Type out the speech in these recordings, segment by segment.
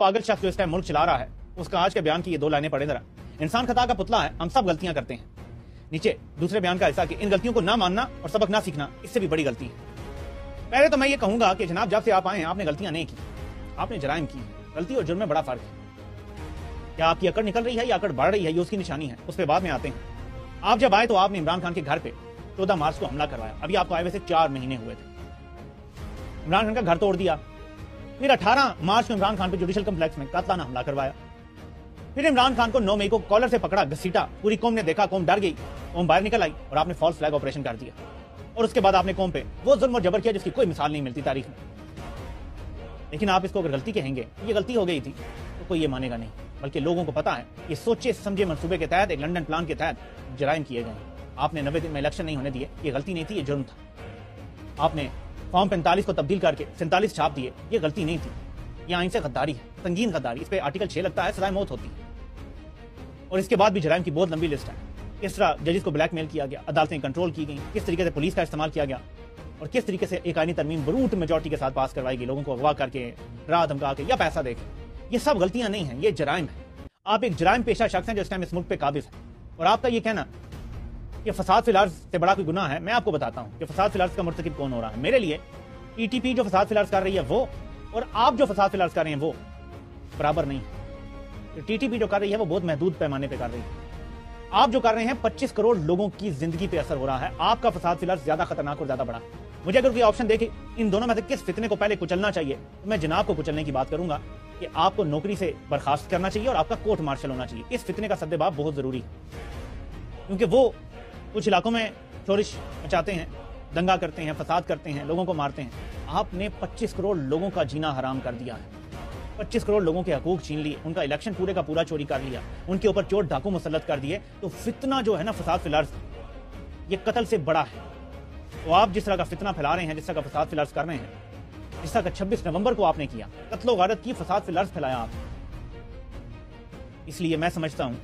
पागल शख्स जो इस टाइम मुल्क चला रहा है, उसका आज के बयान की ये 2 लाइनें पढ़े जरा। इंसान खता का पुतला है, हम सब गलतियां करते हैं। नीचे दूसरे बयान का हिस्सा कि इन गलतियों को ना मानना और सबक ना सीखना इससे भी बड़ी गलती है। पहले तो मैं ये कहूंगा कि जनाब जब से आप आए हैं आपने गलतियां नहीं की, आपने जराइम की। गलती और जुर्म में बड़ा फर्क है। क्या आपकी अकड़ निकल रही है या अकड़ बढ़ रही है, ये उसकी निशानी है, उस पर बाद में आते हैं। आप जब आए तो आपने इमरान खान के घर पे 14 मार्च को हमला करवाया। अभी आपको आए हुए से 4 महीने हुए थे। इमरान खान का घर तोड़ दिया। फिर 18 मार्च को इमरान खान पे जुडिशल कम्प्लेक्स में कातलाना हमला करवाया। फिर इमरान खान को 9 मई को कॉलर से पकड़ा, घसीटा। पूरी कौम ने देखा, कौम डर गई, कौम बाहर निकल आई और आपने फॉल्स फ्लैग ऑपरेशन कर दिया। और उसके बाद आपने कौम पे वो जुल्म और जबर किया जिसकी कोई मिसाल नहीं मिलती तारीख में। लेकिन आप इसको अगर गलती कहेंगे, ये गलती हो गई थी, तो कोई ये मानेगा नहीं। बल्कि लोगों को पता है ये सोचे समझे मंसूबे के तहत, एक लंदन प्लान के तहत जराइम किए गए। आपने 90 दिन में इलेक्शन नहीं होने दिए, ये गलती नहीं थी, ये जुर्म था। आपने फॉर्म 45 को तब्दील करके 47 छाप दिए, ये गलती नहीं थी, ये आइन से गद्दारी है, संगीन गद्दारी। इस पे आर्टिकल 6 लगता है, सजाए मौत होती है। और इसके बाद भी जराइम की बहुत लंबी लिस्ट है। किस तरह जजेस को ब्लैकमेल किया गया, अदालतें कंट्रोल की गई, किस तरीके से पुलिस का इस्तेमाल किया गया और किस तरीके से एक आईनी तरमीम ब्रूट मेजॉरिटी के साथ पास करवाई गई, लोगों को अगवा करके, डरा धमका के या पैसा देके। ये सब गलतियां नहीं हैं, ये जराइम है। आप एक जराइम पेशा शख्स हैं जो इस टाइम इस मुल्क पे काबिज है। और आपका ये कहना कि फसाद फिल अर्ज से बड़ा कोई गुनाह है, मैं आपको बताता हूं कि फसाद फिल अर्ज का मुर्तकिब कौन हो रहा है। मेरे लिए टीटीपी जो फसाद फिल अर्ज कर रही है वो, और आप जो फसाद फिल अर्ज कर रहे हैं वो बराबर नहीं है। टीटीपी जो कर रही है वो बहुत महदूद पैमाने पे कर रही है। आप जो कर रहे हैं 25 करोड़ लोगों की जिंदगी पे असर हो रहा है। आपका फसाद फिल अर्ज ज्यादा खतरनाक और ज्यादा बड़ा। मुझे अगर कोई ऑप्शन देखे इन दोनों में से किस फितने को पहले कुचलना चाहिए, तो मैं जनाब को कुचलने की बात करूंगा कि आपको नौकरी से बर्खास्त करना चाहिए और आपका कोर्ट मार्शल होना चाहिए। इस फितने का सद्देबाब बहुत जरूरी है, क्योंकि वो कुछ इलाकों में शोरिश मचाते हैं, दंगा करते हैं, फसाद करते हैं, लोगों को मारते हैं। आपने 25 करोड़ लोगों का जीना हराम कर दिया है, 25 करोड़ लोगों के हकूक छीन लिए, उनका इलेक्शन पूरे का पूरा चोरी कर लिया, उनके ऊपर चोर डाकू मुसल्लत कर दिए। तो फितना जो है ना फसाद फिल अर्ज, ये कत्ल से बड़ा है। तो आप जिस तरह का फितना फैला रहे हैं, जिस तरह का फसाद फिल अर्ज कर रहे हैं, जिस तरह का 26 नवंबर को आपने किया, कत्लो गारत की, फसाद फिल अर्ज फैलाया आप। इसलिए मैं समझता हूं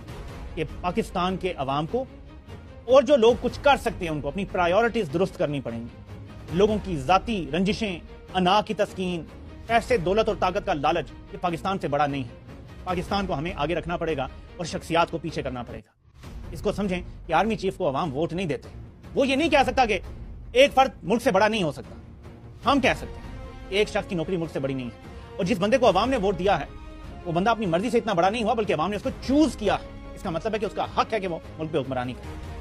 कि पाकिस्तान के अवाम को और जो लोग कुछ कर सकते हैं उनको अपनी प्रायोरिटीज दुरुस्त करनी पड़ेंगी। लोगों की जाती रंजिशें, अना की तस्कीन, पैसे, दौलत और ताकत का लालच, ये पाकिस्तान से बड़ा नहीं है। पाकिस्तान को हमें आगे रखना पड़ेगा और शख्सियात को पीछे करना पड़ेगा। इसको समझें कि आर्मी चीफ को अवाम वोट नहीं देते। वो ये नहीं कह सकता कि एक फर्द मुल्क से बड़ा नहीं हो सकता। हम कह सकते हैं एक शख्स की नौकरी मुल्क से बड़ी नहीं है। और जिस बंदे को अवाम ने वोट दिया है वो बंदा अपनी मर्जी से इतना बड़ा नहीं हुआ, बल्कि अवाम ने उसको चूज किया है। इसका मतलब है कि उसका हक है कि वो मुल्क पे हुक्मरानी करे।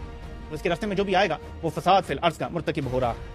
तो इसके रास्ते में जो भी आएगा वो फसाद फिल अर्ज का मुर्तकिब हो रहा है।